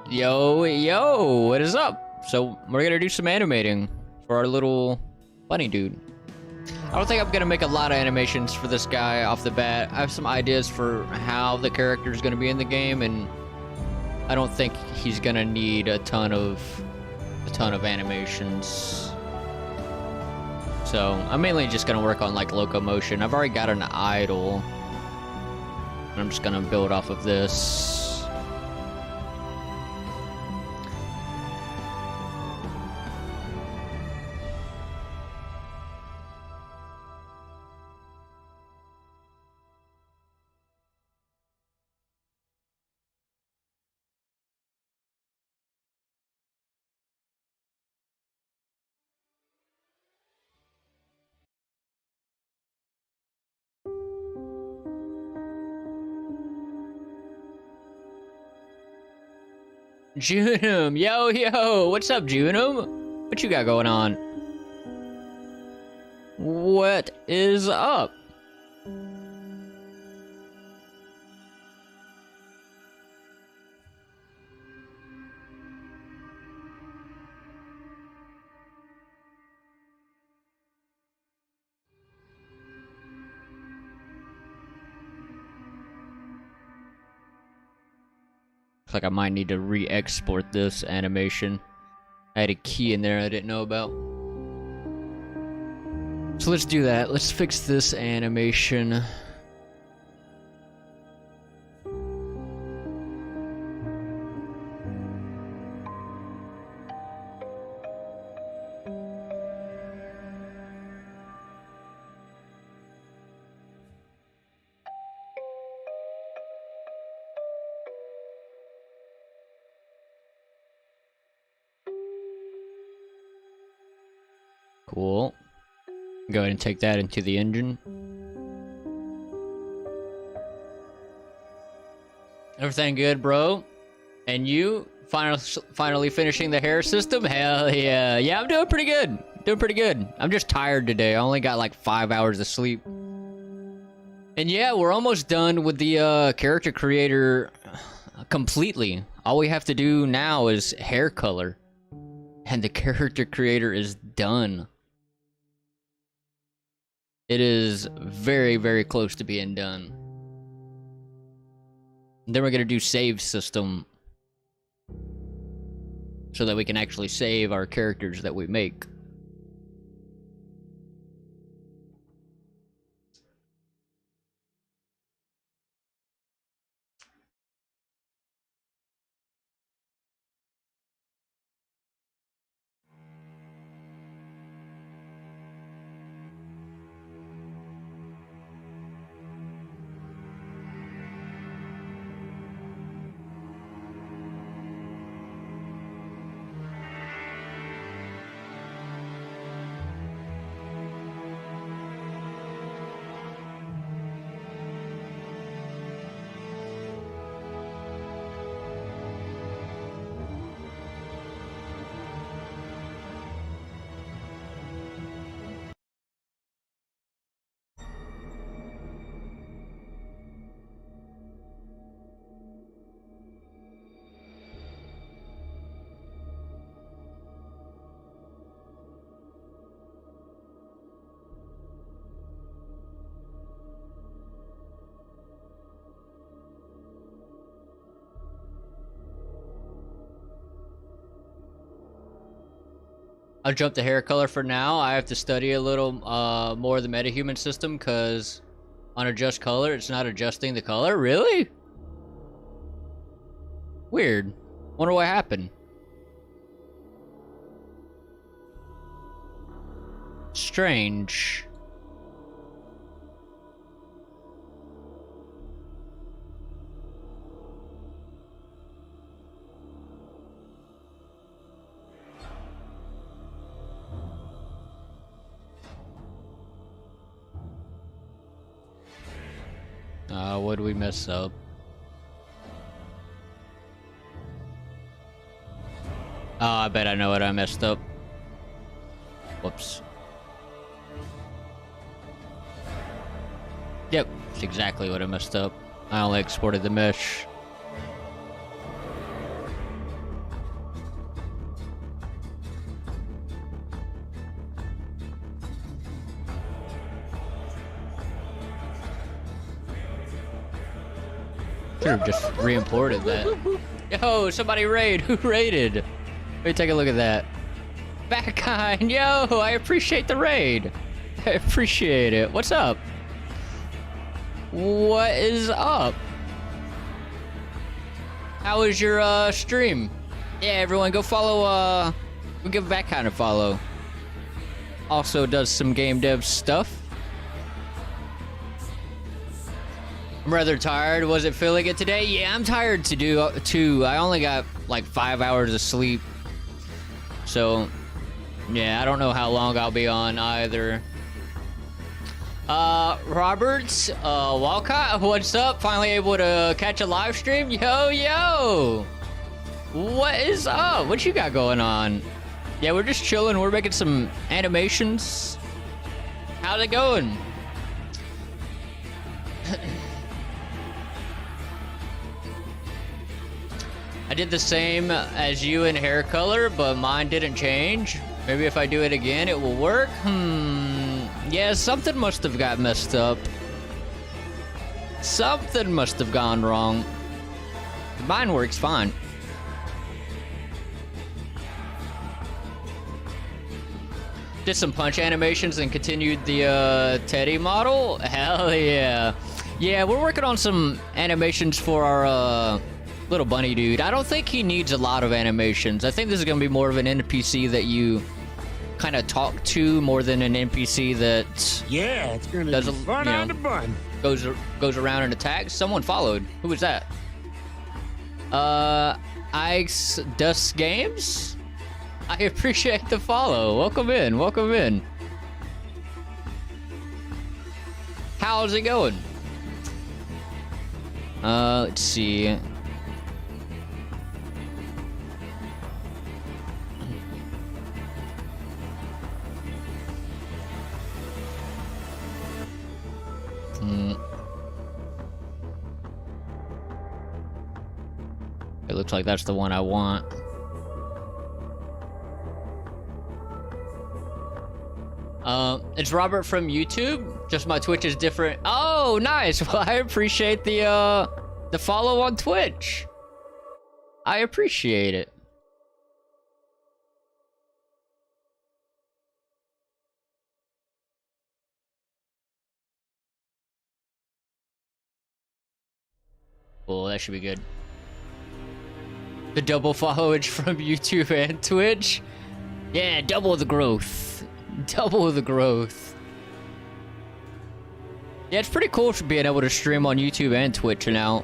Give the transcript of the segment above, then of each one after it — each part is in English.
Yo, what is up? So, we're gonna do some animating for our little bunny dude. I don't think I'm gonna make a lot of animations for this guy off the bat. I have some ideas for how the character is gonna be in the game, and I don't think he's gonna need a ton of animations. So, I'm mainly just gonna work on like locomotion. I've already got an idle, and I'm just gonna build off of this. Junum, yo, what's up, Junum? What you got going on? What is up? Looks like I might need to re-export this animation. I had a key in there I didn't know about. So let's do that. Let's fix this animation. Cool. Go ahead and take that into the engine. Everything good, bro? And you? Finally finishing the hair system? Hell yeah. Yeah, I'm doing pretty good. I'm just tired today. I only got like 5 hours of sleep. And yeah, we're almost done with the character creator completely. All we have to do now is hair color. And the character creator is done. It is very, very close to being done. And then we're gonna do save system so that we can actually save our characters that we make. I'll jump the hair color for now. I have to study a little more of the metahuman system, because on adjust color, it's not adjusting the color. Really? Weird. Wonder what happened. Strange. What did we mess up? Oh, I bet I know what I messed up. Whoops. Yep, that's exactly what I messed up. I only exported the mesh. Should have just re-imported that. Yo, somebody raid. Who raided? Let me take a look at that. Backkind, yo, I appreciate the raid. I appreciate it. What's up? What is up? How was your stream? Yeah, everyone go follow, we'll give Backkind a follow. Also does some game dev stuff. I'm rather tired. Was it feeling it today? Yeah, I'm tired too. I only got like 5 hours of sleep. So, yeah, I don't know how long I'll be on either. Roberts, Walcott, what's up? Finally able to catch a live stream? Yo! What is up? What you got going on? Yeah, we're just chilling. We're making some animations. How's it going? I did the same as you in hair color, but mine didn't change. Maybe if I do it again, it will work. Yeah, something must have got messed up. Something must have gone wrong. Mine works fine. Did some punch animations and continued the Teddy model. Hell yeah. Yeah, we're working on some animations for our little bunny dude. I don't think he needs a lot of animations. I think this is going to be more of an NPC that you kind of talk to more than an NPC that it's going to be fun on the bun. Goes around and attacks. Someone followed. Who was that? Ike's Dust Games? I appreciate the follow. Welcome in. Welcome in. How's it going? Let's see. It looks like that's the one I want. It's Robert from YouTube. Just my Twitch is different. Oh, nice. Well, I appreciate the follow on Twitch. I appreciate it. Cool, that should be good. The double followage from YouTube and Twitch. Yeah, double the growth. Double the growth. Yeah, it's pretty cool being able to stream on YouTube and Twitch now.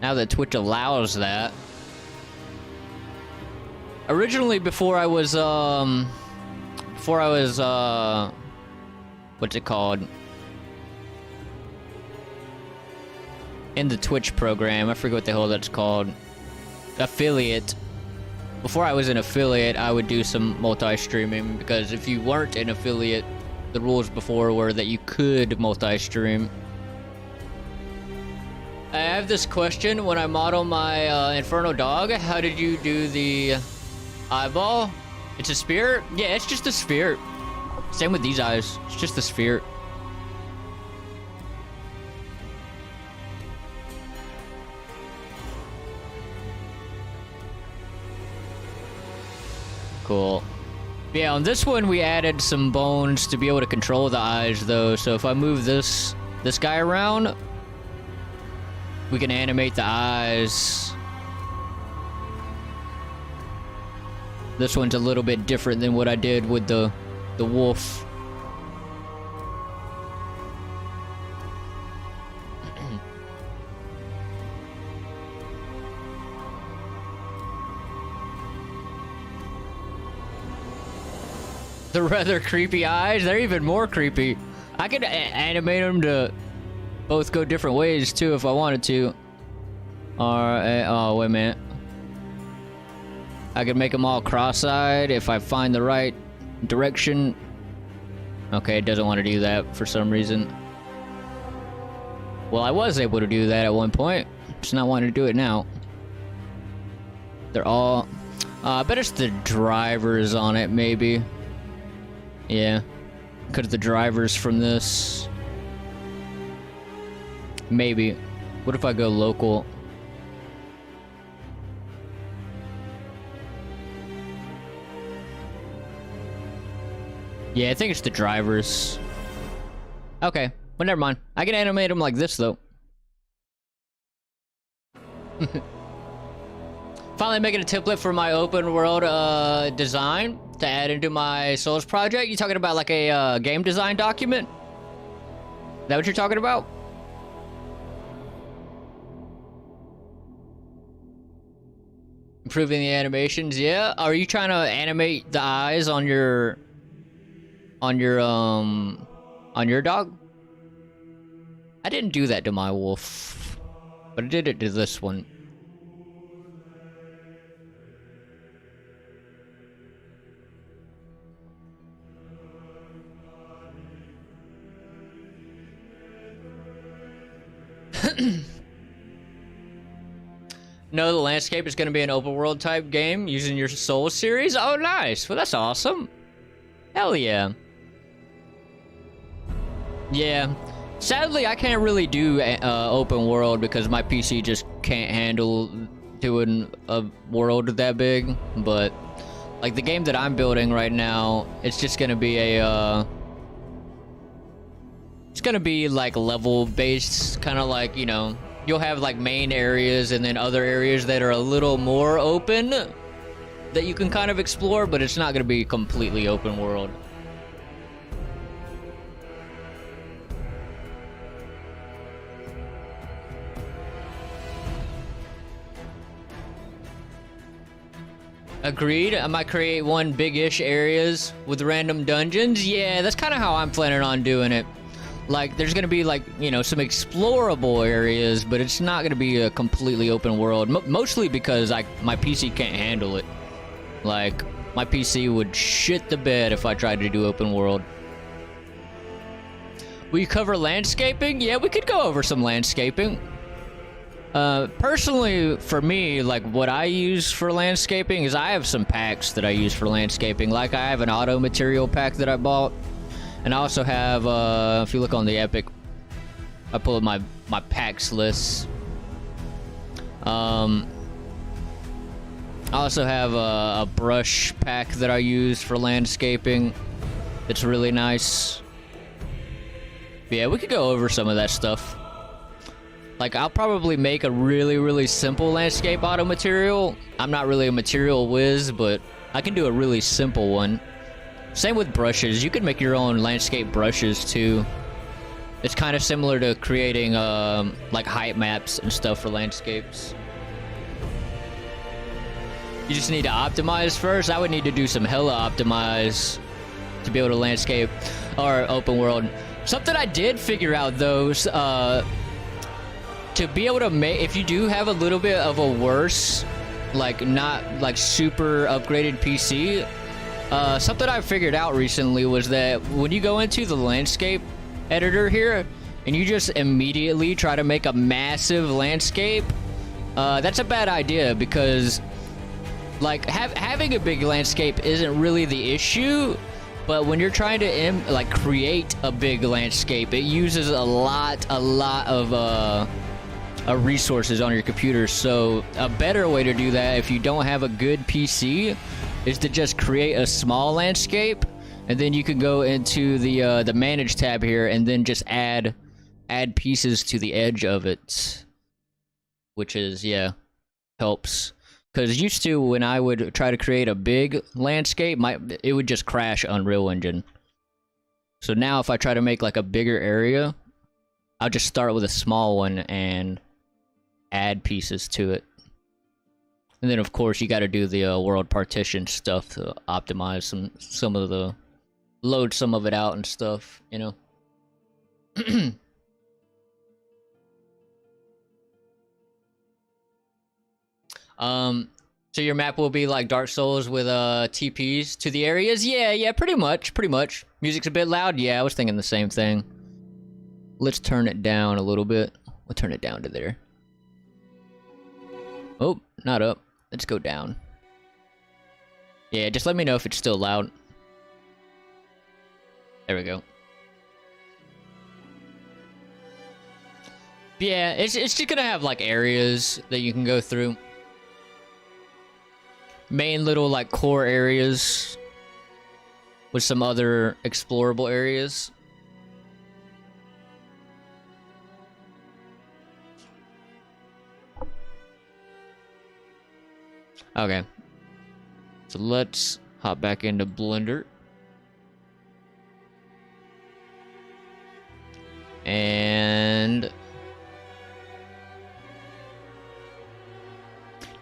Now that Twitch allows that. Originally, before I was what's it called? In the Twitch program, I forget what the hell that's called. Affiliate. Before I was an affiliate, I would do some multi-streaming, because if you weren't an affiliate, the rules before were that you could multi-stream. I have this question. When I model my Inferno dog, how did you do the eyeball? It's a sphere? Yeah, it's just a sphere. Same with these eyes. It's just a sphere. Cool. Yeah, on this one we added some bones to be able to control the eyes though, so if I move this guy around, we can animate the eyes. This one's a little bit different than what I did with the wolf. The rather creepy eyes, they're even more creepy. I could animate them to both go different ways too if I wanted to. Oh, wait a minute. I could make them all cross-eyed if I find the right direction. Okay, it doesn't want to do that for some reason. Well, I was able to do that at one point. Just not wanting to do it now. They're all... I bet it's the drivers on it, maybe. Yeah, because the drivers from this. Maybe. What if I go local? Yeah, I think it's the drivers. Okay, well, never mind. I can animate them like this, though. Finally making a template for my open world design to add into my Souls project. You talking about like a game design document? Is that what you're talking about? Improving the animations, yeah. Are you trying to animate the eyes on your dog? I didn't do that to my wolf, but I did it to this one. No, the landscape is going to be an open world type game using your Soul series. Oh, nice. Well, that's awesome. Hell yeah. Yeah. Sadly, I can't really do open world because my PC just can't handle doing a world that big. But like the game that I'm building right now, it's just going to be a it's going to be like level based, kind of like, you know, you'll have like main areas and then other areas that are a little more open that you can kind of explore, but it's not going to be completely open world. Agreed. I might create one big-ish areas with random dungeons. Yeah, that's kind of how I'm planning on doing it. Like, there's gonna be like, you know, some explorable areas, but it's not gonna be a completely open world. Mostly because my PC can't handle it. Like, my PC would shit the bed if I tried to do open world. Will you cover landscaping? Yeah, we could go over some landscaping. Personally, for me, like what I use for landscaping is I have some packs that I use for landscaping. Like I have an auto material pack that I bought. And I also have, if you look on the Epic, I pull up my packs list. I also have a brush pack that I use for landscaping. It's really nice. But yeah, we could go over some of that stuff. Like, I'll probably make a really, really simple landscape auto material. I'm not really a material whiz, but I can do a really simple one. Same with brushes. You could make your own landscape brushes too. It's kind of similar to creating like height maps and stuff for landscapes. You just need to optimize first. I would need to do some hella optimize to be able to landscape or open world. Something I did figure out though, to be able to make, if you do have a little bit of a worse, like not like super upgraded PC, something I figured out recently was that when you go into the landscape editor here and you just immediately try to make a massive landscape, that's a bad idea because like having a big landscape isn't really the issue, but when you're trying to like create a big landscape, it uses a lot of resources on your computer. So a better way to do that if you don't have a good PC is to just create a small landscape, and then you can go into the manage tab here and then just add pieces to the edge of it, which is, yeah, helps. Because used to, when I would try to create a big landscape, it would just crash Unreal Engine. So now if I try to make like a bigger area, I'll just start with a small one and add pieces to it. And then, of course, you got to do the world partition stuff to optimize some of the... load some of it out and stuff, you know? So your map will be like Dark Souls with TPs to the areas? Yeah, pretty much. Music's a bit loud? Yeah, I was thinking the same thing. Let's turn it down a little bit. We'll turn it down to there. Oh, not up. Let's go down. Yeah, just let me know if it's still loud. There we go. Yeah, it's just gonna have like areas that you can go through. Main little like core areas. with some other explorable areas. Okay. So let's hop back into Blender. And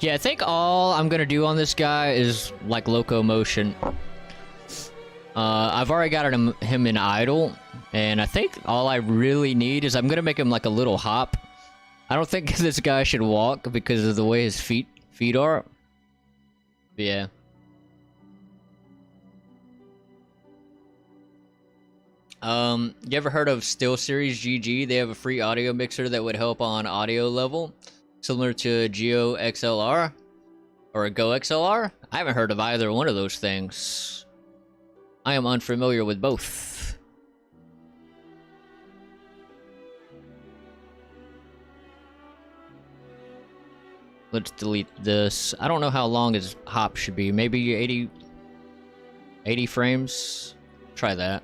yeah, I think all I'm gonna do on this guy is like locomotion. I've already got him in idle, and I think all I really need is I'm gonna make him like a little hop. I don't think this guy should walk because of the way his feet are. But yeah. You ever heard of SteelSeries GG? They have a free audio mixer that would help on audio level, similar to a Geo XLR or a Go XLR. I haven't heard of either one of those things. I am unfamiliar with both. Let's delete this. I don't know how long his hop should be. Maybe 80 frames. Try that.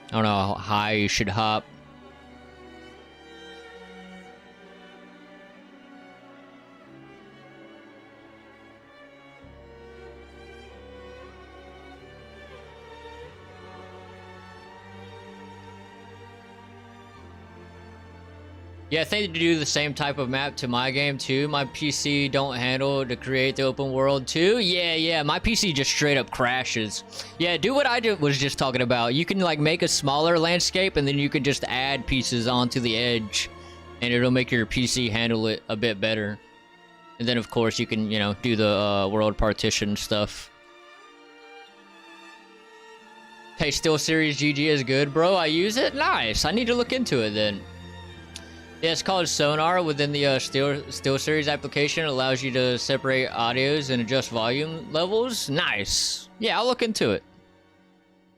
I don't know how high you should hop. Yeah, I think to do the same type of map to my game too. My PC don't handle to create the open world too. Yeah, my PC just straight up crashes. Yeah, do what I was just talking about. You can like make a smaller landscape and then you can just add pieces onto the edge and it'll make your PC handle it a bit better. And then of course you can, you know, do the world partition stuff. Hey, SteelSeries GG is good, bro. I use it? Nice. I need to look into it then. Yeah, it's called Sonar within the SteelSeries application. It allows you to separate audios and adjust volume levels. Nice. Yeah, I'll look into it.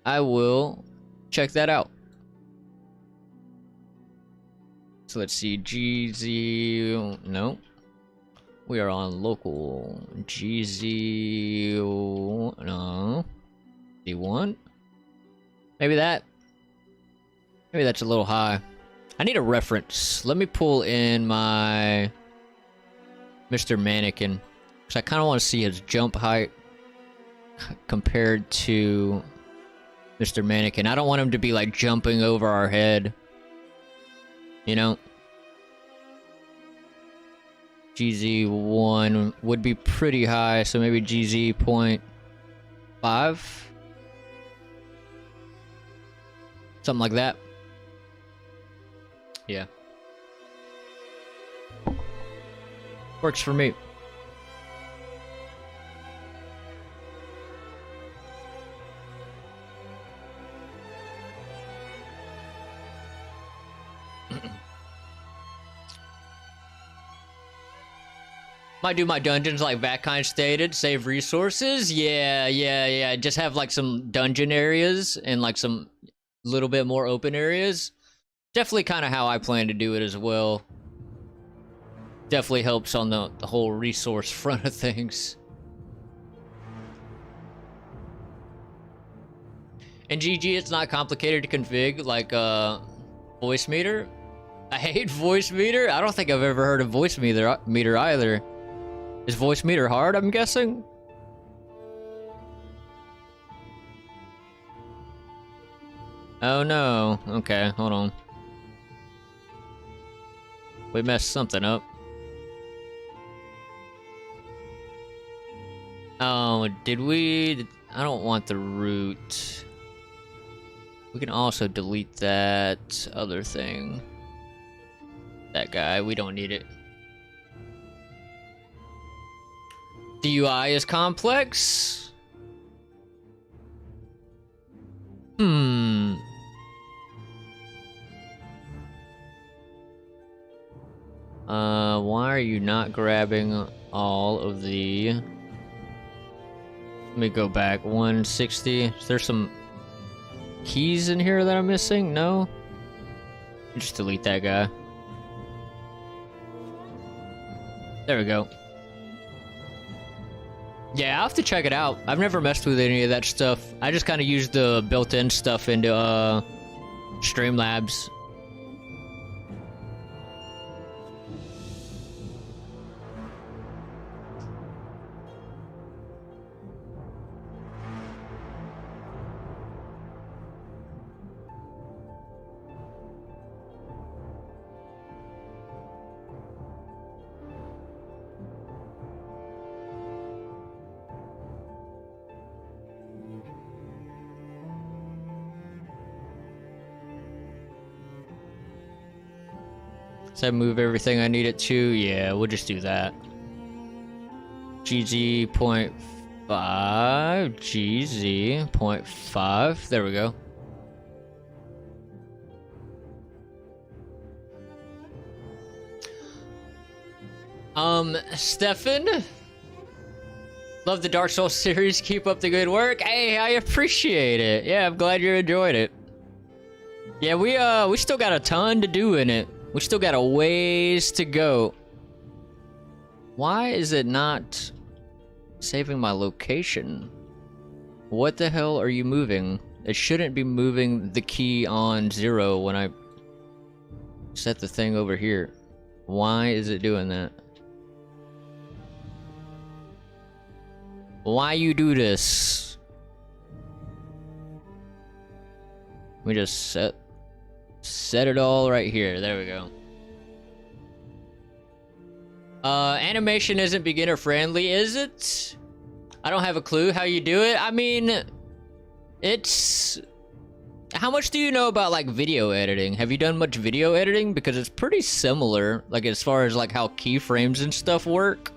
I will check that out. So let's see. GZ... No. We are on local. GZ... No. D1? Maybe that. Maybe that's a little high. I need a reference. Let me pull in my Mr. Mannequin, because I kind of want to see his jump height compared to Mr. Mannequin. I don't want him to be like jumping over our head, you know? GZ1 would be pretty high, so maybe GZ 0.5? Something like that. Yeah. Works for me. Might do my dungeons like Vatkind stated, save resources. Yeah. Just have like some dungeon areas and like some little bit more open areas. Definitely kind of how I plan to do it as well. Definitely helps on the whole resource front of things. And GG, it's not complicated to config, like voice meter. I hate voice meter. I don't think I've ever heard of voice meter either. Is voice meter hard, I'm guessing? Oh no. Okay, hold on. We messed something up. Oh, did we? I don't want the root. We can also delete that other thing. That guy, we don't need it. The UI is complex? Why are you not grabbing all of the... Let me go back. 160. Is there some keys in here that I'm missing? No? Just delete that guy. There we go. Yeah, I'll have to check it out. I've never messed with any of that stuff. I just kind of use the built-in stuff into Streamlabs. So I move everything I need it to. Yeah, we'll just do that. GZ.5, GZ.5. There we go. Stefan? Love the Dark Souls series. Keep up the good work. Hey, I appreciate it. Yeah, I'm glad you enjoyed it. Yeah, we still got a ton to do in it. We still got a ways to go. Why is it not saving my location? What the hell are you moving? It shouldn't be moving the key on 0 when I set the thing over here. Why is it doing that? Why you do this? We just set it all right here. There we go. Animation isn't beginner friendly, is it? I don't have a clue how you do it. I mean, it's... How much do you know about, like, video editing? Have you done much video editing? Because it's pretty similar, like, as far as, like, how keyframes and stuff work.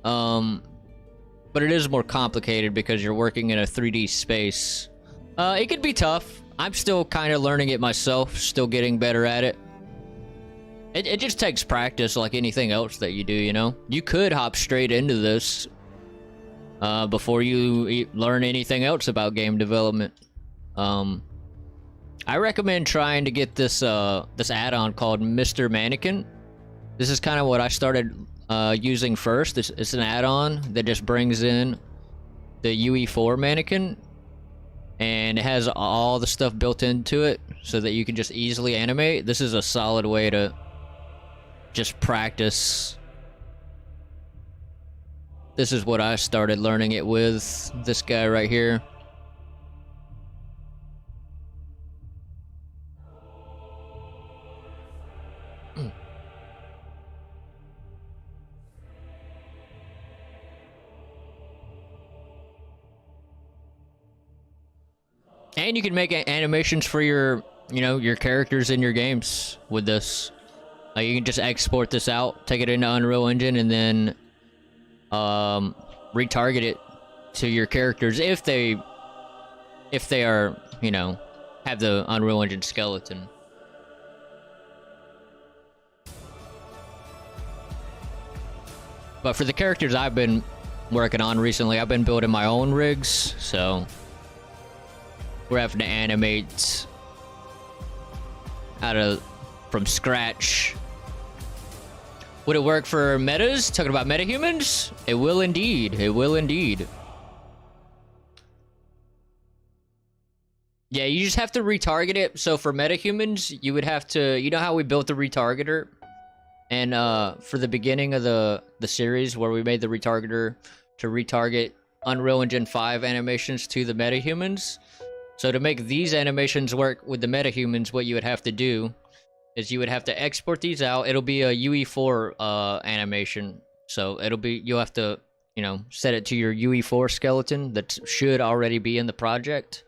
But it is more complicated because you're working in a 3D space. It could be tough. I'm still kind of learning it myself, still getting better at it. It just takes practice like anything else that you do, you know? You could hop straight into this before you learn anything else about game development. I recommend trying to get this this add-on called Mr. Mannequin. This is kind of what I started using first. It's an add-on that just brings in the UE4 mannequin, and it has all the stuff built into it so that you can just easily animate. This is a solid way to just practice. This is what I started learning it with, this guy right here. And you can make animations for your, you know, your characters in your games with this. You can just export this out, take it into Unreal Engine, and then retarget it to your characters if they are, you know, have the Unreal Engine skeleton. But for the characters I've been working on recently, I've been building my own rigs, so we're having to animate from scratch. Would it work for metas? Talking about metahumans? It will indeed. It will indeed. Yeah, you just have to retarget it. So for metahumans, you would have to... You know how we built the retargeter? And for the beginning of the series where we made the retargeter to retarget Unreal Engine 5 animations to the metahumans? So to make these animations work with the metahumans, what you would have to do is you would have to export these out. It'll be a UE4 animation. So it'll be, you'll have to, you know, set it to your UE4 skeleton that should already be in the project.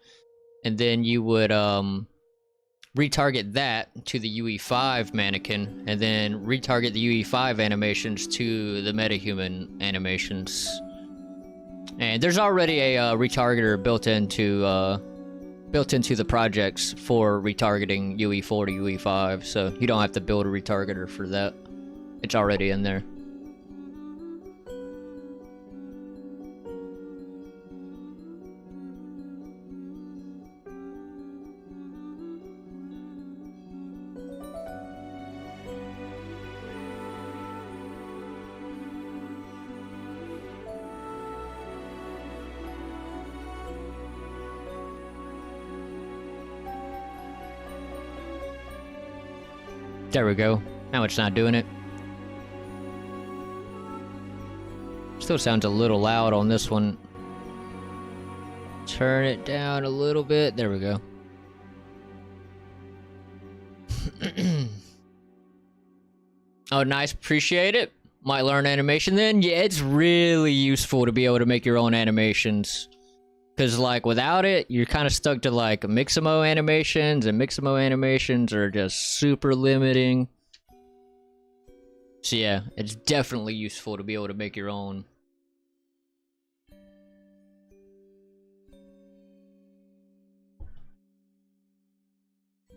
And then you would retarget that to the UE5 mannequin, and then retarget the UE5 animations to the metahuman animations. And there's already a retargeter built into the projects for retargeting UE4 to UE5, so you don't have to build a retargeter for that. It's already in there. There we go. Now it's not doing it. Still sounds a little loud on this one. Turn it down a little bit. There we go. Oh, nice. Appreciate it. Might learn animation then. Yeah, it's really useful to be able to make your own animations. Because, like, without it, you're kind of stuck to, like, Mixamo animations, and Mixamo animations are just super limiting. So, yeah, it's definitely useful to be able to make your own.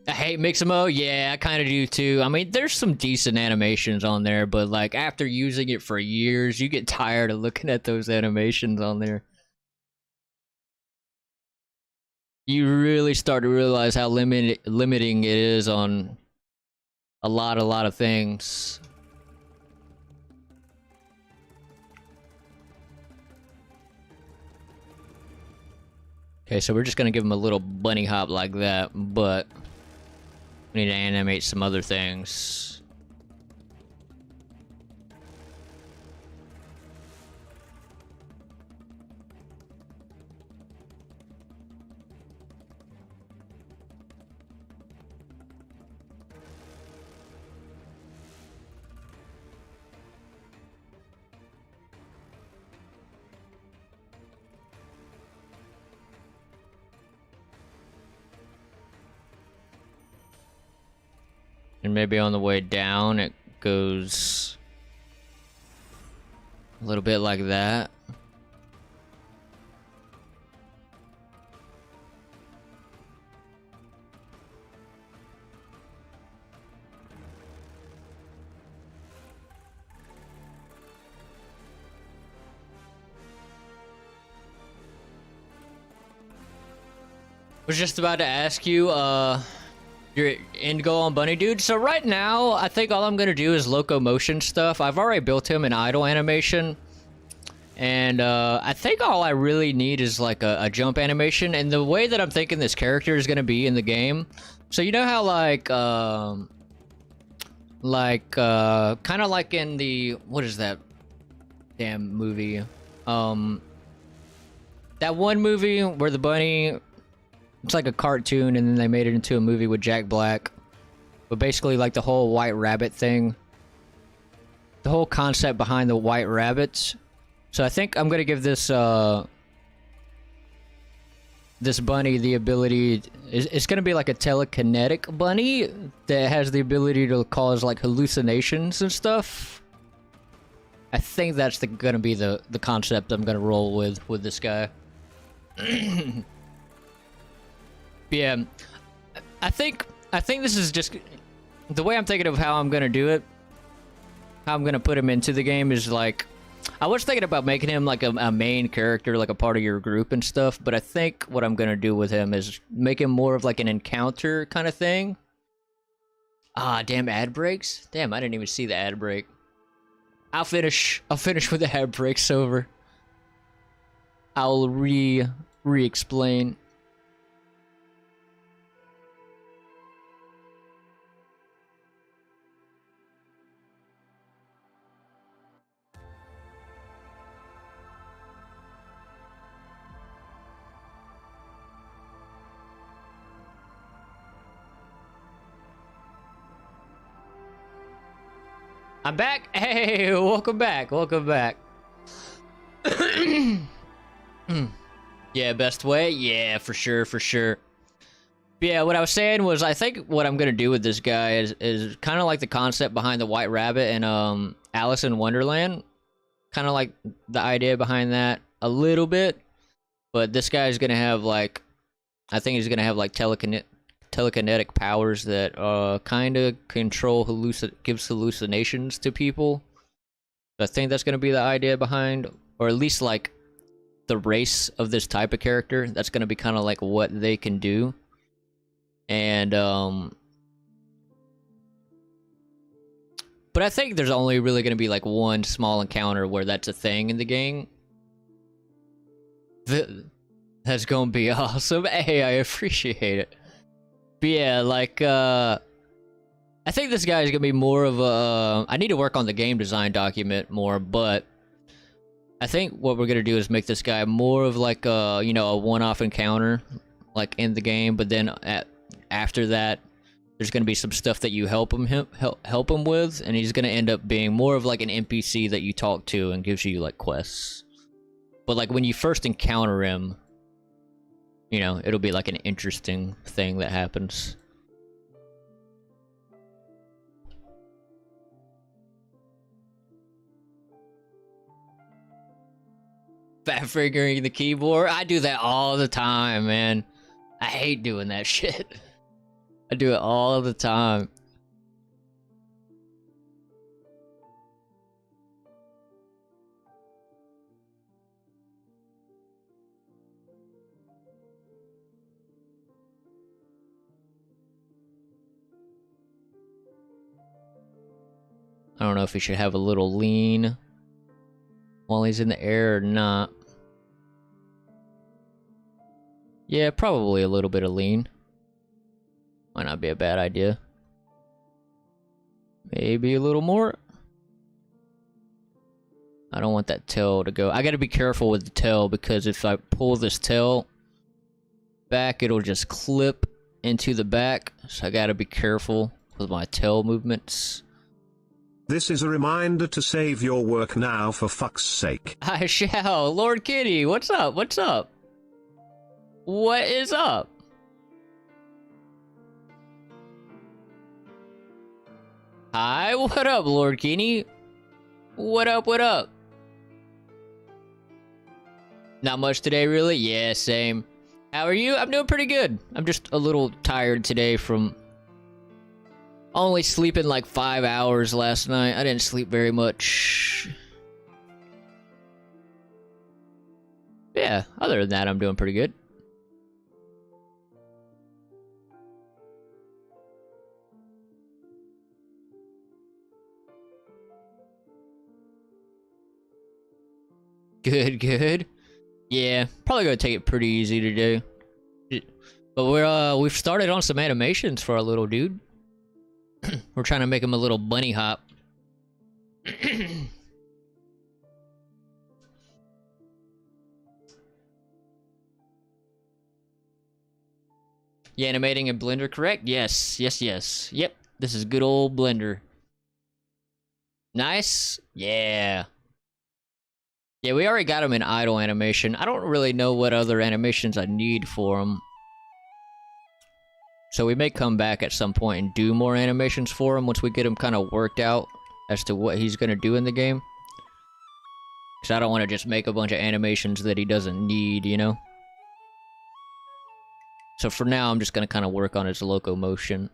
I hate Mixamo. Yeah, I kind of do too. I mean, there's some decent animations on there, but like after using it for years, you get tired of looking at those animations on there. You really start to realize how limiting it is on a lot of things. Okay, so we're just gonna give him a little bunny hop like that, but we need to animate some other things. And maybe on the way down, it goes a little bit like that. Was just about to ask you, your end goal on Bunny Dude. So right now, I think all I'm gonna do is locomotion stuff. I've already built him an idle animation, and I think all I really need is like a jump animation. And the way that I'm thinking this character is gonna be in the game, so you know how kind of like in the, what is that damn movie? That one movie where the bunny, it's like a cartoon and then they made it into a movie with Jack Black. But basically like the whole white rabbit thing. The whole concept behind the white rabbits. So I think I'm gonna give this this bunny the ability, it's gonna be like a telekinetic bunny that has the ability to cause like hallucinations and stuff. I think that's gonna be the concept I'm gonna roll with this guy. Yeah, I think this is just the way I'm thinking of how I'm gonna do it. How I'm gonna put him into the game is like, I was thinking about making him like a main character, like a part of your group and stuff. But I think what I'm gonna do with him is make him more of like an encounter kind of thing. Ah, damn ad breaks! Damn, I didn't even see the ad break. I'll finish with the ad breaks over. I'll re-explain. I'm back. Hey, welcome back. Welcome back. Yeah, best way. Yeah, for sure, for sure. But yeah, what I was saying was, I think what I'm gonna do with this guy is kind of like the concept behind the White Rabbit and Alice in Wonderland. Kind of like the idea behind that a little bit, but this guy's gonna have like, I think he's gonna have like telekinetic powers that kind of control gives hallucinations to people. I think that's going to be the idea behind, or at least like the race of this type of character. That's going to be kind of like what they can do. And but I think there's only really going to be like one small encounter where that's a thing in the game. That's going to be awesome. Hey, I appreciate it. But yeah, like, I I think this guy is gonna be more of a. I need to work on the game design document more, but I think what we're gonna do is make this guy more of like a, you know, a one-off encounter, like in the game. But then after that, there's gonna be some stuff that you help him with, and he's gonna end up being more of like an NPC that you talk to and gives you like quests. But like when you first encounter him, you know, it'll be like an interesting thing that happens. Fat fingering the keyboard. I do that all the time, man. I hate doing that shit. I do it all the time. I don't know if he should have a little lean while he's in the air or not. Yeah, probably a little bit of lean. Might not be a bad idea. Maybe a little more. I don't want that tail to go. I gotta be careful with the tail, because if I pull this tail back, it'll just clip into the back. So I gotta be careful with my tail movements. This is a reminder to save your work now, for fuck's sake. I shall. Lord Kitty, what's up? What's up? What is up? Hi, what up, Lord Kitty? What up, what up? Not much today, really? Yeah, same. How are you? I'm doing pretty good. I'm just a little tired today from only sleeping like 5 hours last night. I didn't sleep very much. Yeah, other than that, I'm doing pretty good. Good, good. Yeah, probably gonna take it pretty easy today. But we've started on some animations for our little dude. We're trying to make him a little bunny hop. Yeah, animating in Blender, correct? Yes, yes, yes. Yep, this is good old Blender. Nice? Yeah. Yeah, we already got him in idle animation. I don't really know what other animations I need for him. So we may come back at some point and do more animations for him once we get him kind of worked out as to what he's going to do in the game. Because I don't want to just make a bunch of animations that he doesn't need, you know? So for now, I'm just going to kind of work on his locomotion.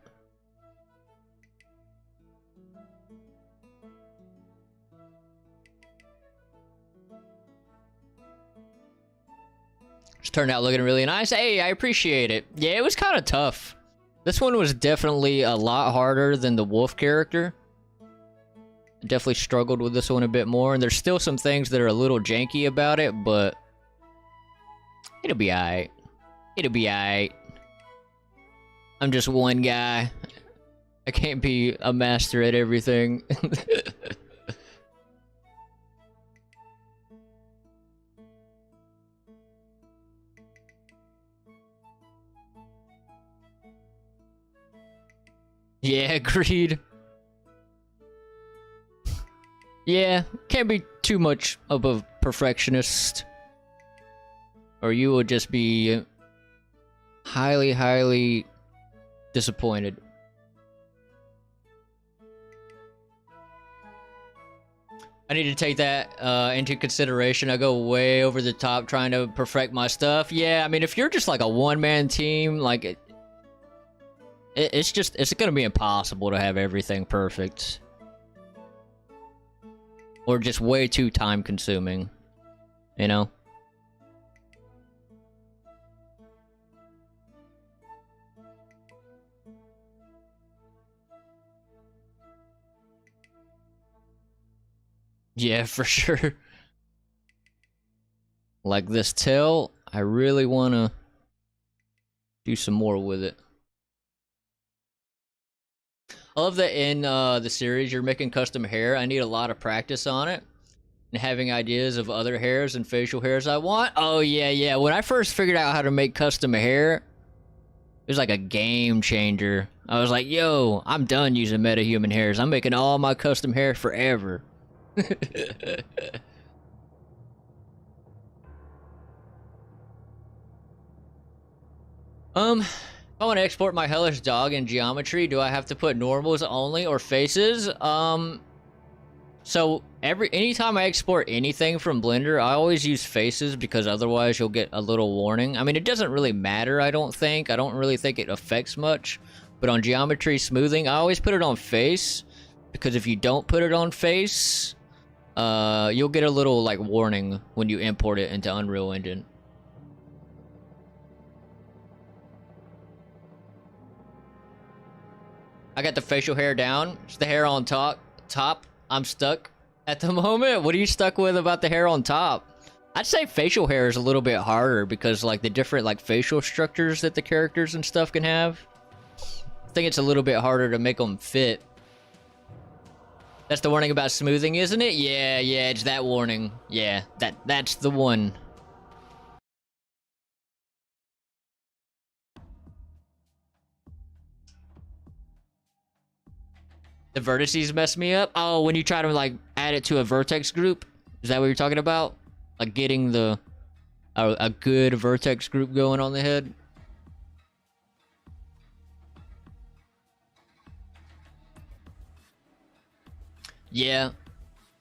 Just turned out looking really nice. Hey, I appreciate it. Yeah, it was kind of tough. This one was definitely a lot harder than the wolf character. I definitely struggled with this one a bit more, and there's still some things that are a little janky about it, but it'll be alright. It'll be alright. I'm just one guy. I can't be a master at everything. Yeah, agreed. Yeah, can't be too much of a perfectionist, or you will just be highly, highly disappointed. I need to take that into consideration. I go way over the top trying to perfect my stuff. Yeah, I mean, if you're just like a one-man team, like it's gonna be impossible to have everything perfect. Or just way too time-consuming, you know? Yeah, for sure. Like this tail, I really wanna do some more with it. I love that in the series you're making custom hair. I need a lot of practice on it. And having ideas of other hairs and facial hairs I want. Oh, yeah, yeah. When I first figured out how to make custom hair, it was like a game changer. I was like, yo, I'm done using metahuman hairs. I'm making all my custom hair forever. If I want to export my hellish dog in geometry, do I have to put normals only or faces? So anytime I export anything from Blender, I always use faces because otherwise you'll get a little warning. I mean, it doesn't really matter, I don't think. I don't really think it affects much. But on geometry smoothing, I always put it on face because if you don't put it on face, you'll get a little like warning when you import it into Unreal Engine. I got the facial hair down. It's the hair on top. I'm stuck at the moment. What are you stuck with about the hair on top? I'd say facial hair is a little bit harder because like the different like facial structures that the characters and stuff can have. I think it's a little bit harder to make them fit. That's the warning about smoothing, isn't it? Yeah, yeah, it's that warning. Yeah, that's the one. The vertices mess me up? Oh, when you try to, like, add it to a vertex group? Is that what you're talking about? Like, getting the... a good vertex group going on the head? Yeah.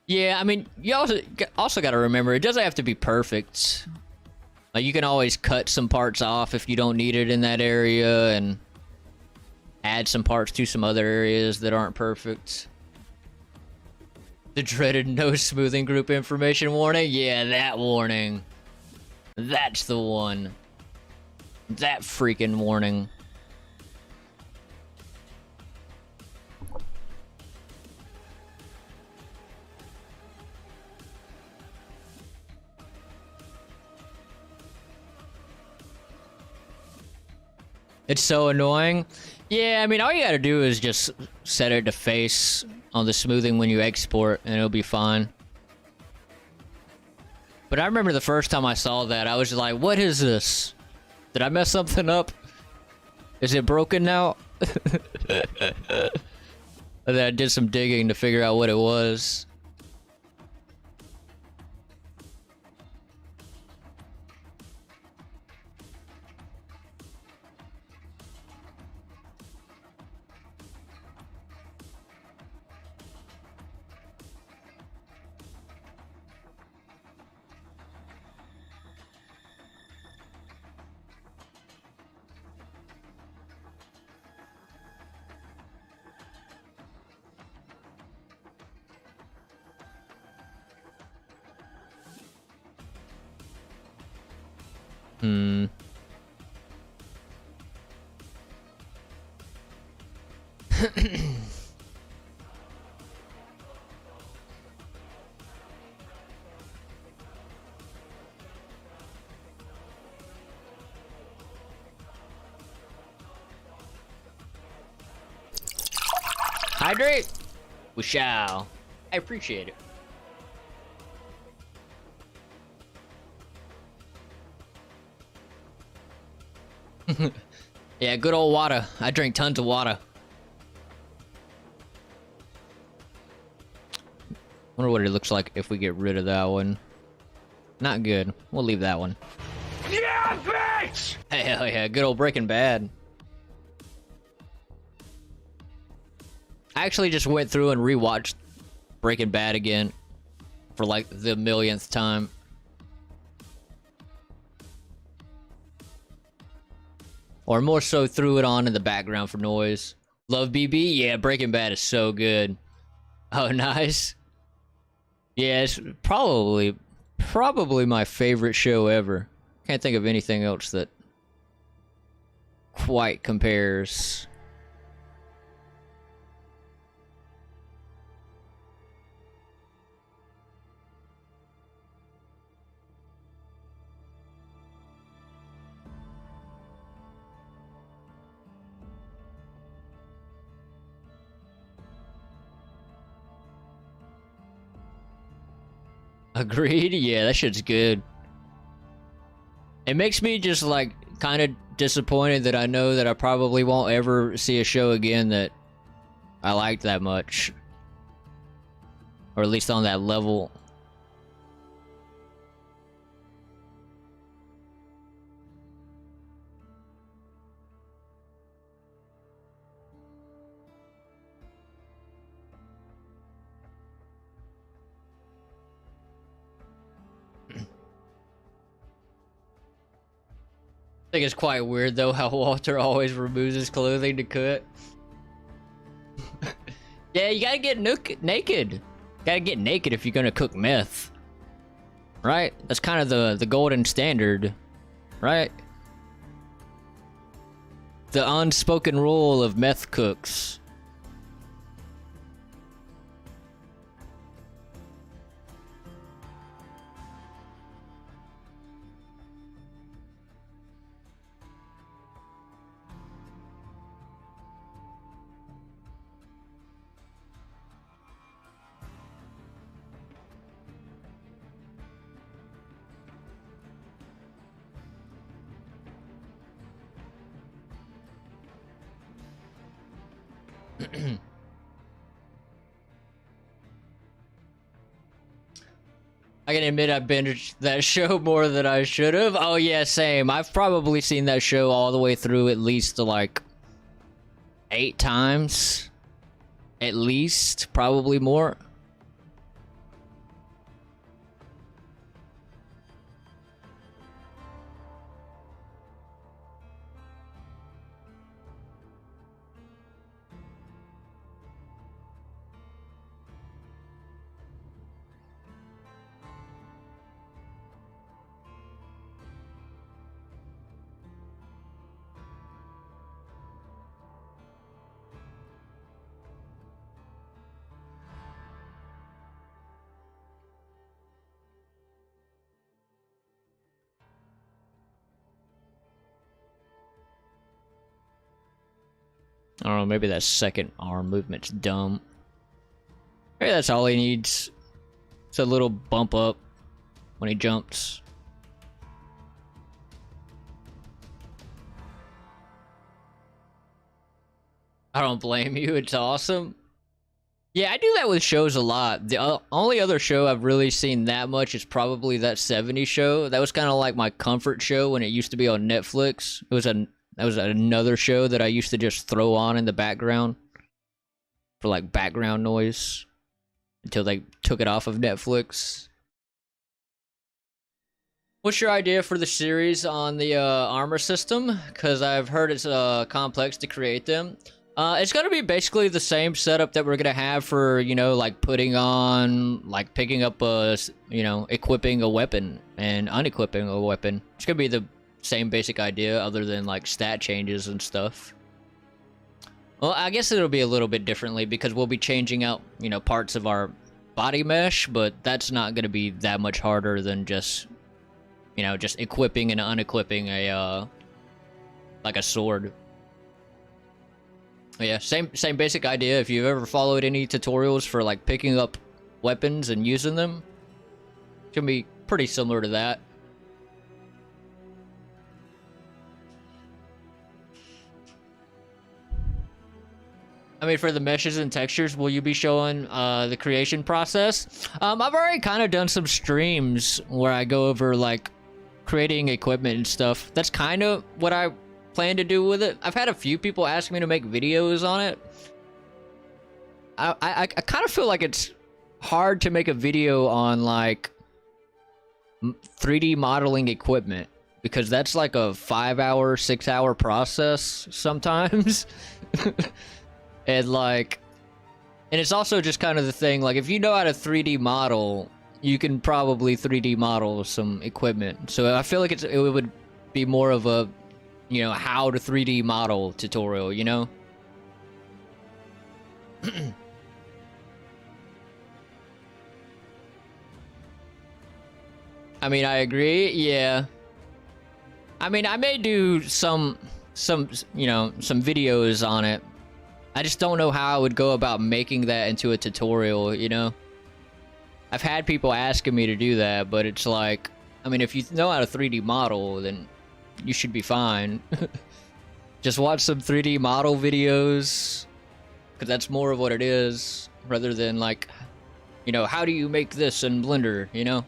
Yeah, I mean, you also got to remember, it doesn't have to be perfect. Like, you can always cut some parts off if you don't need it in that area, and... add some parts to some other areas that aren't perfect. The dreaded no smoothing group information warning? Yeah, that warning. That's the one. That freaking warning. It's so annoying. Yeah, I mean, all you gotta do is just set it to face on the smoothing when you export, and it'll be fine. But I remember the first time I saw that, I was just like, what is this? Did I mess something up? Is it broken now? And then I did some digging to figure out what it was. Hmm. Hydrate? We shall. I appreciate it. Yeah, good old water. I drink tons of water. Wonder what it looks like if we get rid of that one. Not good. We'll leave that one. Yeah, bitch! Hell yeah, good old Breaking Bad. I actually just went through and rewatched Breaking Bad again for like the millionth time. Or more so threw it on in the background for noise. Love BB? Yeah, Breaking Bad is so good. Oh, nice. Yeah, it's probably my favorite show ever. Can't think of anything else that quite compares. Agreed? Yeah, that shit's good. It makes me just like kind of disappointed that I know that I probably won't ever see a show again that I liked that much. Or at least on that level. I think it's quite weird though how Walter always removes his clothing to cut. Yeah, you gotta get naked. Gotta get naked if you're gonna cook meth. Right? That's kind of the golden standard. Right? The unspoken rule of meth cooks. I can admit I binged that show more than I should have. Oh yeah, same. I've probably seen that show all the way through at least like 8 times. At least, probably more. I don't know, maybe that second arm movement's dumb. Maybe that's all he needs. It's a little bump up when he jumps. I don't blame you, it's awesome. Yeah, I do that with shows a lot. The only other show I've really seen that much is probably that 70s show. That was kind of like my comfort show when it used to be on Netflix. That was another show that I used to just throw on in the background for like background noise until they took it off of Netflix. What's your idea for the series on the armor system? Because I've heard it's complex to create them. It's gonna be basically the same setup that we're gonna have for, you know, like putting on, like picking up a, you know, equipping a weapon and unequipping a weapon. It's gonna be the same basic idea other than like stat changes and stuff. Well, I guess it'll be a little bit differently because we'll be changing out, you know, parts of our body mesh, but that's not gonna be that much harder than just, you know, just equipping and unequipping a, like a sword. Yeah, same basic idea. If you've ever followed any tutorials for like picking up weapons and using them, it's gonna be pretty similar to that. I mean, for the meshes and textures, will you be showing the creation process? I've already kind of done some streams where I go over like creating equipment and stuff. That's kind of what I plan to do with it. I've had a few people ask me to make videos on it. I kind of feel like it's hard to make a video on like 3D modeling equipment because that's like a 5-hour, 6-hour process sometimes. And like, and it's also just kind of the thing, like if you know how to 3D model, you can probably 3D model some equipment. So I feel like it would be more of a, you know, how to 3D model tutorial, you know? I mean, I agree, yeah. I mean, I may do some, you know, some videos on it. I just don't know how I would go about making that into a tutorial, you know? I've had people asking me to do that, but it's like, I mean, if you know how to 3D model, then you should be fine. Just watch some 3D model videos, because that's more of what it is, rather than like, you know, how do you make this in Blender, you know?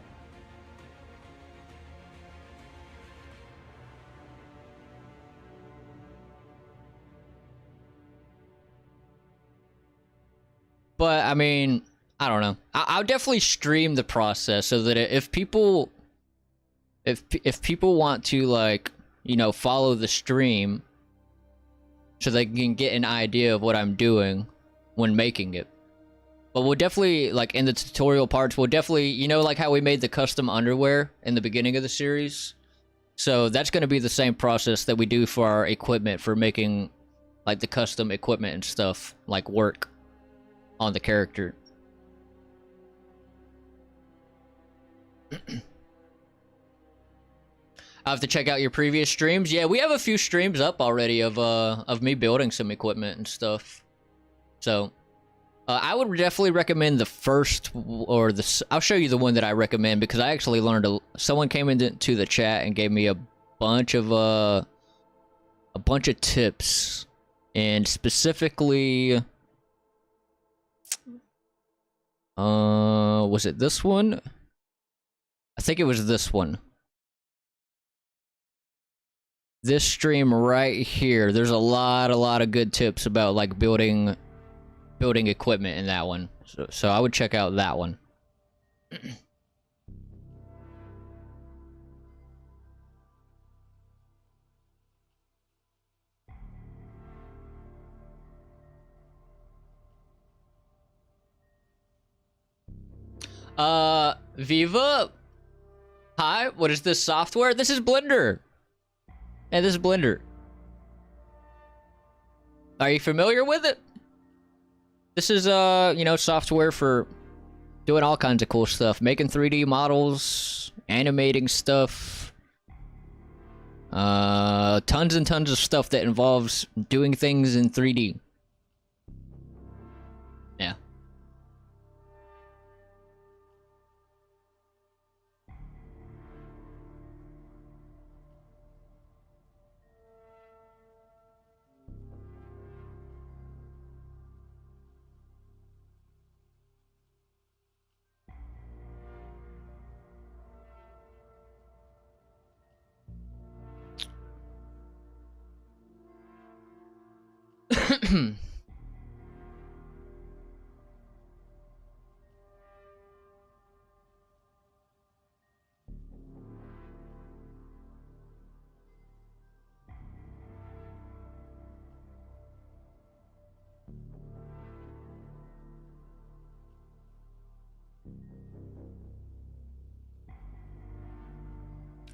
But I mean, I don't know. I'll definitely stream the process so that if people, if people want to, like, you know, follow the stream, so they can get an idea of what I'm doing when making it. But we'll definitely, like, in the tutorial parts, we'll definitely, you know, like how we made the custom underwear in the beginning of the series. So that's going to be the same process that we do for our equipment, for making, like, the custom equipment and stuff, like, work on the character. I have to check out your previous streams. Yeah, we have a few streams up already of me building some equipment and stuff. So I would definitely recommend the first, or the, I'll show you the one that I recommend, because I actually learned someone came into the chat and gave me a bunch of tips, and specifically, was it this one? I think it was this one. This stream right here. There's a lot of good tips about, like, building equipment in that one. So I would check out that one. Viva? Hi, what is this software? This is Blender. And this is Blender. Are you familiar with it? This is, you know, software for doing all kinds of cool stuff. Making 3D models, animating stuff. Tons and tons of stuff that involves doing things in 3D. Yeah.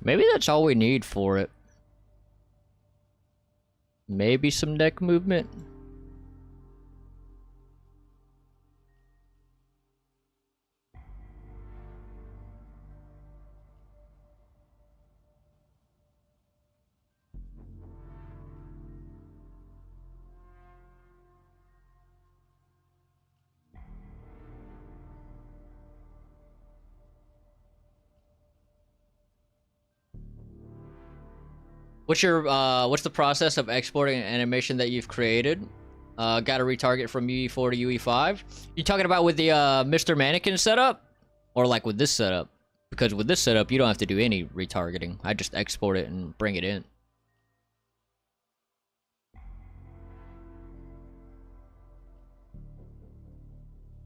Maybe that's all we need for it. Maybe some neck movement. What's the process of exporting an animation that you've created? Got to retarget from UE4 to UE5. You talking about with the Mr. Mannequin setup, or like with this setup? Because with this setup, you don't have to do any retargeting. I just export it and bring it in.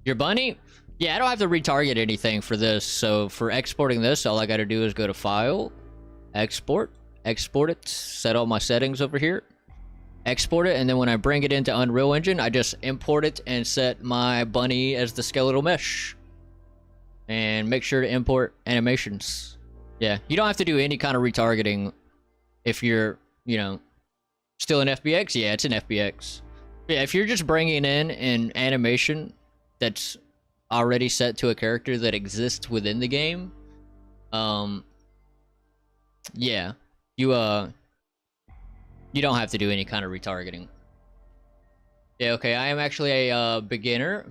Your bunny? Yeah, I don't have to retarget anything for this. So for exporting this, all I got to do is go to File, Export. Export it, set all my settings over here, export it, and then when I bring it into Unreal Engine, I just import it and set my bunny as the skeletal mesh. And make sure to import animations. Yeah, you don't have to do any kind of retargeting if you're, you know, still in FBX. Yeah, it's in FBX. Yeah, if you're just bringing in an animation that's already set to a character that exists within the game, yeah. You don't have to do any kind of retargeting. Yeah, okay, I am actually a beginner.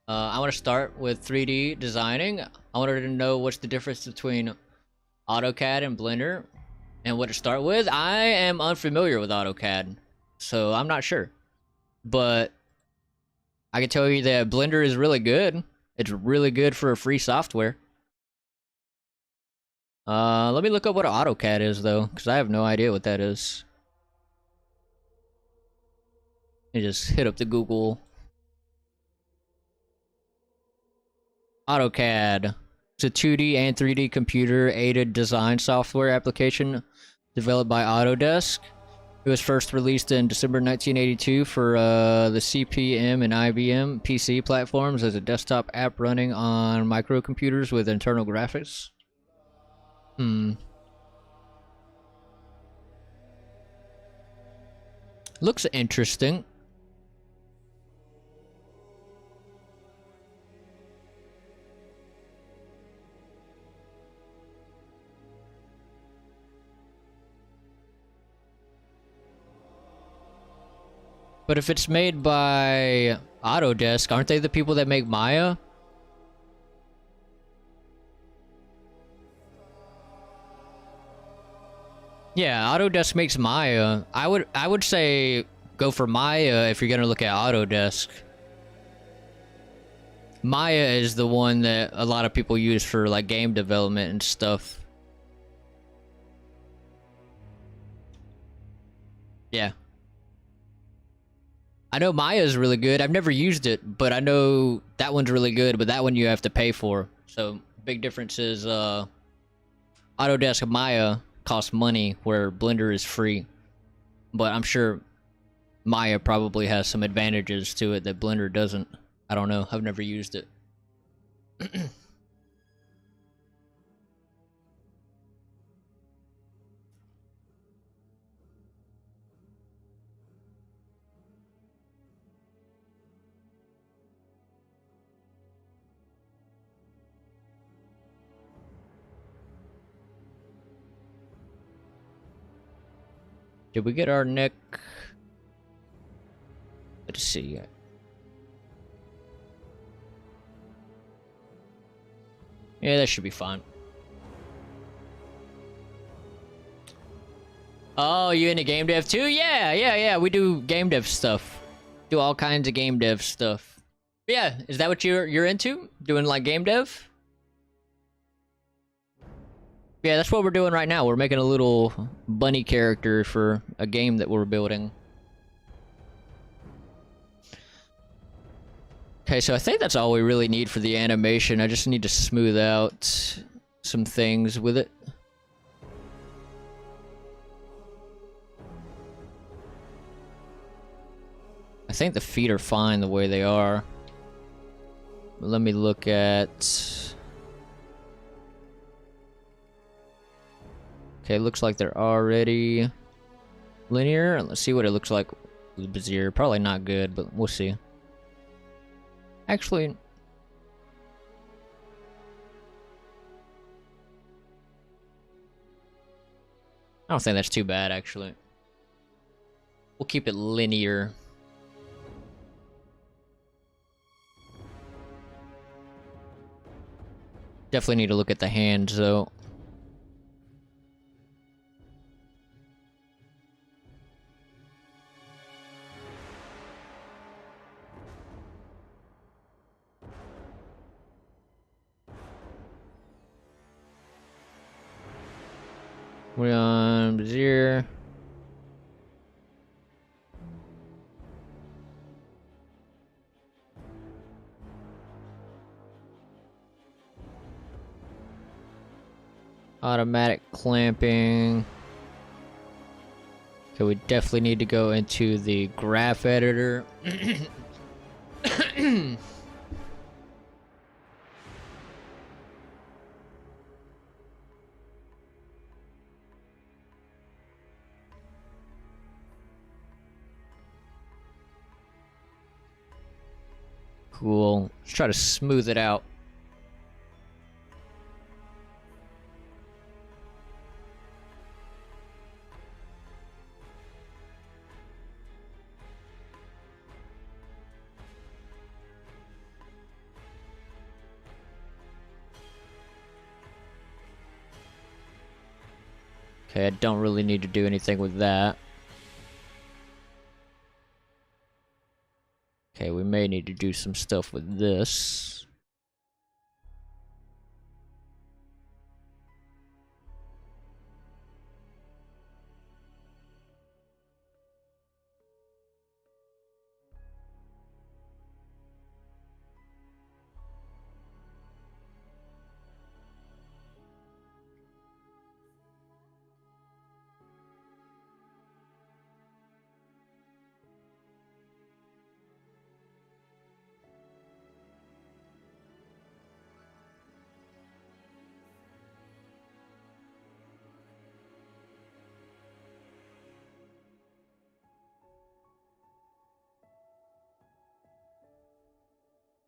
I want to start with 3D designing. I wanted to know what's the difference between AutoCAD and Blender and what to start with. I am unfamiliar with AutoCAD, so I'm not sure. But I can tell you that Blender is really good. It's really good for a free software. Let me look up what AutoCAD is though, because I have no idea what that is. You just hit up the Google. AutoCAD. It's a 2D and 3D computer-aided design software application developed by Autodesk. It was first released in December 1982 for the CP/M and IBM PC platforms as a desktop app running on microcomputers with internal graphics. Looks interesting. But if it's made by Autodesk, aren't they the people that make Maya? Yeah, Autodesk makes Maya. I would say go for Maya if you're gonna look at Autodesk. Maya is the one that a lot of people use for like game development and stuff. Yeah. I know Maya is really good. I've never used it, but I know that one's really good, but that one you have to pay for. So, big difference is Autodesk Maya costs money where Blender is free. But I'm sure Maya probably has some advantages to it that Blender doesn't. I don't know. I've never used it. Did we get our neck? Let's see. Yeah, that should be fine. Oh, you into game dev too? Yeah. We do game dev stuff. Do all kinds of game dev stuff. Yeah, is that what you're into? Doing like game dev? Yeah, that's what we're doing right now. We're making a little bunny character for a game that we're building. Okay, so I think that's all we really need for the animation. I just need to smooth out some things with it. I think the feet are fine the way they are. But let me look at... Okay, looks like they're already linear. Let's see what it looks like with Bezier. Probably not good, but we'll see. Actually... I don't think that's too bad, actually. We'll keep it linear. Definitely need to look at the hands, though. We're on Bezier. Automatic clamping. Okay, we definitely need to go into the graph editor. Cool. Let's try to smooth it out. Okay, I don't really need to do anything with that. Okay, we may need to do some stuff with this.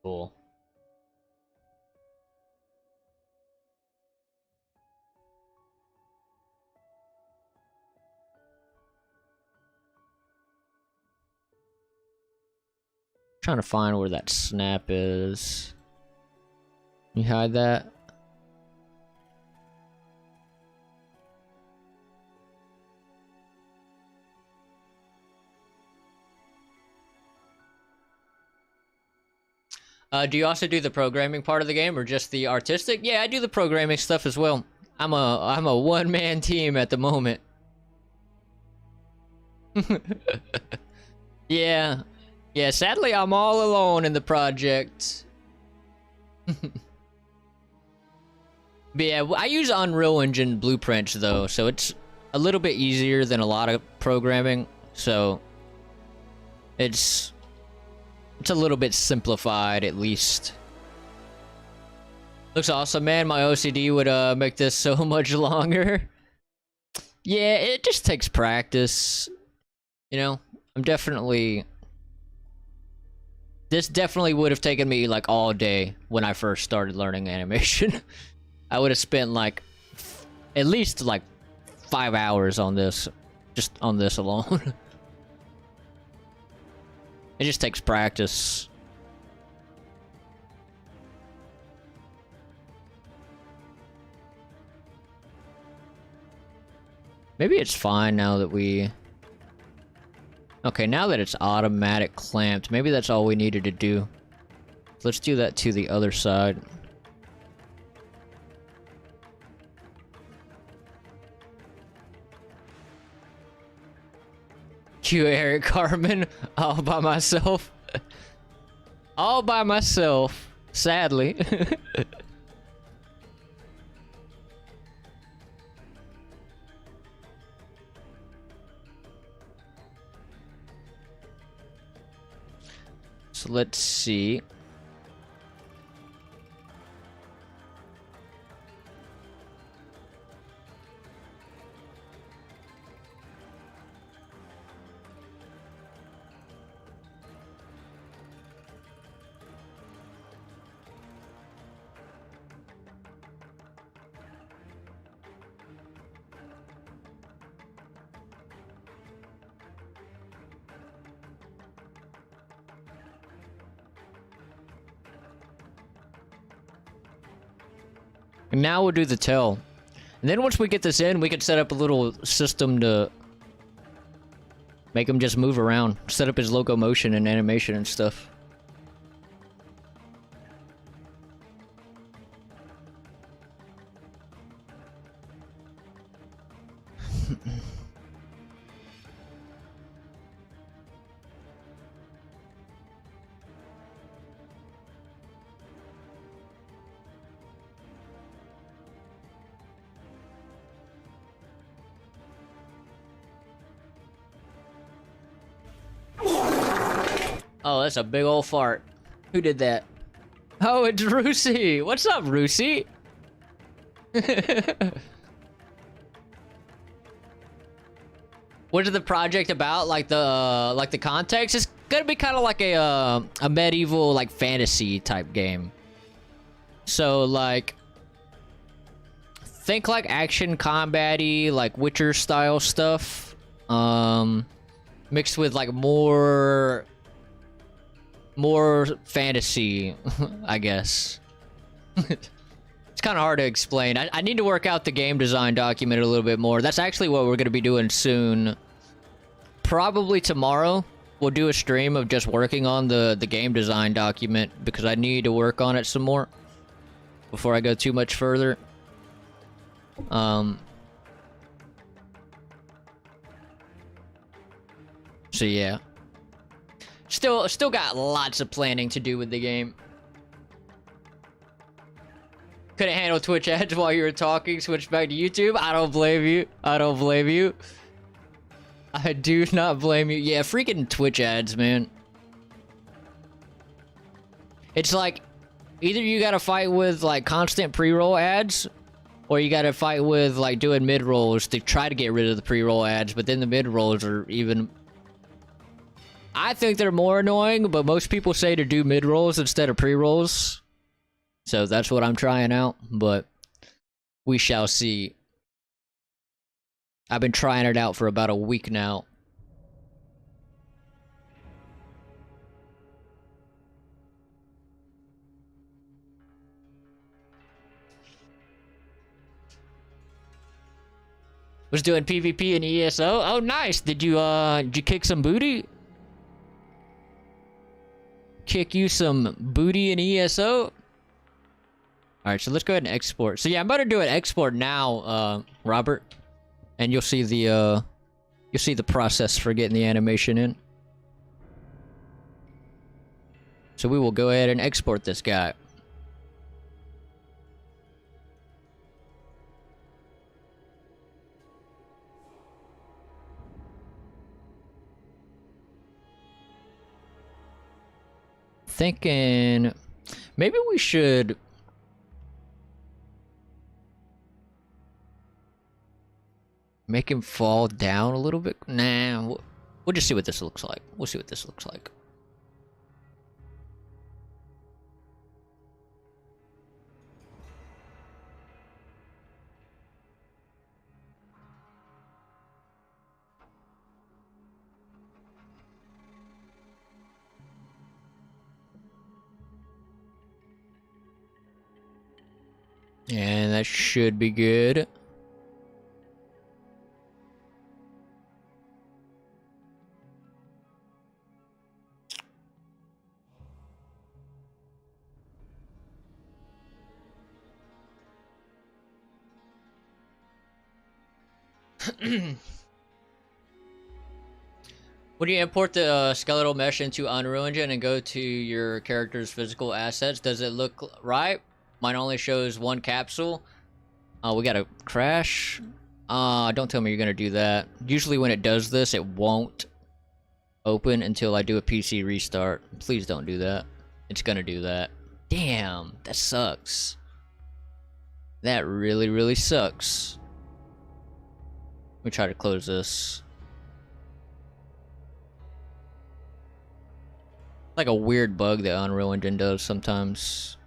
Cool. Trying to find where that snap is. Can you hide that? Do you also do the programming part of the game or just the artistic? Yeah, I do the programming stuff as well. I'm a one-man team at the moment. Yeah. Yeah, sadly I'm all alone in the project. But yeah, I use Unreal Engine blueprints though, so it's a little bit easier than a lot of programming. So it's a little bit simplified, at least. Looks awesome, man. My OCD would make this so much longer. Yeah, it just takes practice. You know, this definitely would have taken me like all day when I first started learning animation. I would have spent like at least like 5 hours on this, just on this alone. It just takes practice. Maybe it's fine now that we... Okay, now that it's automatic clamped, maybe that's all we needed to do. Let's do that to the other side. Cue Eric Carmen all by myself. All by myself, sadly. So let's see. And now we'll do the tail. And then once we get this in, we can set up a little system to make him just move around. Set up his locomotion and animation and stuff. Oh, that's a big old fart. Who did that? Oh, it's Rusey. What's up, Rusey? What is the project about? Like the context? It's gonna be kind of like a medieval like fantasy type game. So like, think like action combat-y, like Witcher style stuff. Mixed with like more fantasy, I guess. It's kind of hard to explain. I need to work out the game design document a little bit more. That's actually what we're going to be doing soon. Probably tomorrow, we'll do a stream of just working on the game design document because I need to work on it some more before I go too much further. So yeah. Still got lots of planning to do with the game. Couldn't handle Twitch ads while you were talking, switched back to YouTube. I don't blame you. I don't blame you. I do not blame you. Yeah, freaking Twitch ads, man. It's like, either you gotta fight with, like, constant pre-roll ads, or you gotta fight with, like, doing mid-rolls to try to get rid of the pre-roll ads, but then the mid-rolls are even... I think they're more annoying, but most people say to do mid-rolls instead of pre-rolls. So that's what I'm trying out, but we shall see. I've been trying it out for about a week now. Was doing PvP and ESO. Oh, nice. Did you kick some booty? Kick you some booty in ESO? Alright, so let's go ahead and export. So yeah, I'm about to do an export now, Robert. And you'll see the process for getting the animation in. So we will go ahead and export this guy. Thinking maybe we should make him fall down a little bit. Nah, we'll just see what this looks like. We'll see what this looks like. And that should be good. When you import the skeletal mesh into Unreal Engine and go to your character's physical assets, does it look right? Mine only shows one capsule. We got a crash. Don't tell me you're gonna do that. Usually when it does this, it won't open until I do a PC restart. Please don't do that. It's gonna do that. Damn, that sucks. That really, really sucks. Let me try to close this. Like a weird bug that Unreal Engine does sometimes.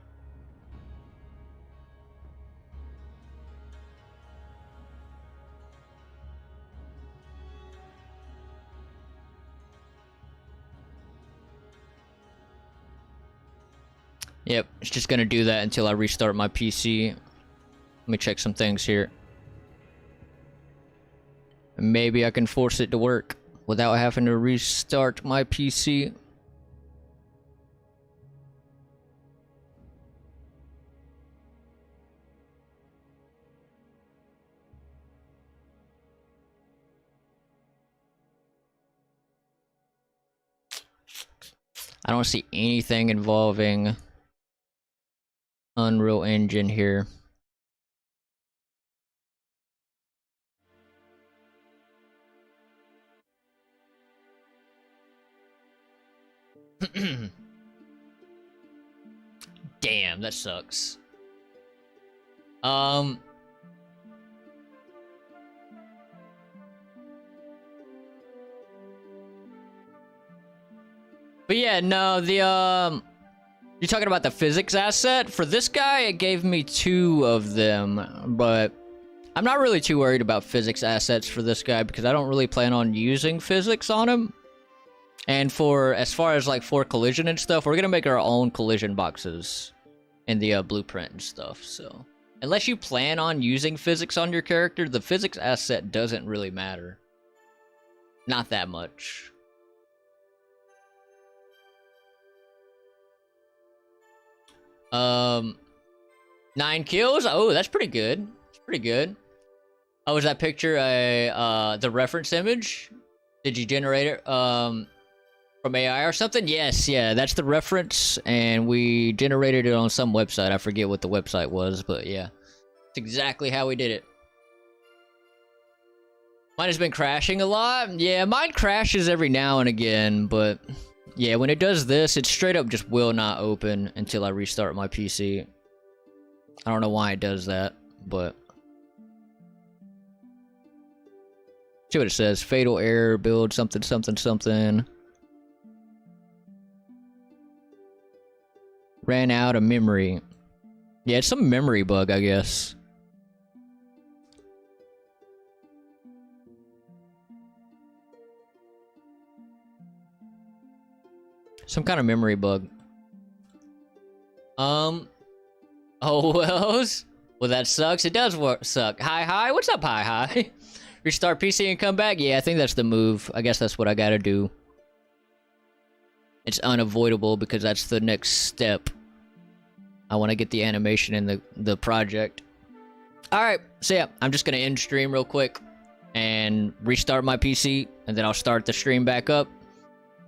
Yep, it's just gonna do that until I restart my PC. Let me check some things here. Maybe I can force it to work without having to restart my PC. I don't see anything involving Unreal Engine here. Damn, that sucks. But yeah, no, the you're talking about the physics asset? For this guy, it gave me 2 of them, but I'm not really too worried about physics assets for this guy because I don't really plan on using physics on him. And for, as far as like for collision and stuff, we're gonna make our own collision boxes in the blueprint and stuff, so Unless you plan on using physics on your character, the physics asset doesn't really matter. Not that much. Um, 9 kills? Oh, that's pretty good. That's pretty good. Oh, is that picture the reference image? Did you generate it from AI or something? Yes, yeah, that's the reference, and we generated it on some website. I forget what the website was, but yeah. That's exactly how we did it. Mine has been crashing a lot. Yeah, mine crashes every now and again, but yeah, when it does this, it straight up just will not open until I restart my PC. I don't know why it does that, but... See what it says. Fatal error, build something, something, something. Ran out of memory. Yeah, it's some memory bug, I guess. Some kind of memory bug. Oh, wells. Well, that sucks. It does suck. Hi. What's up, hi? Restart PC and come back? Yeah, I think that's the move. I guess that's what I gotta do. It's unavoidable because that's the next step. I want to get the animation in the project. Alright, so yeah, I'm just gonna end stream real quick and restart my PC, and then I'll start the stream back up.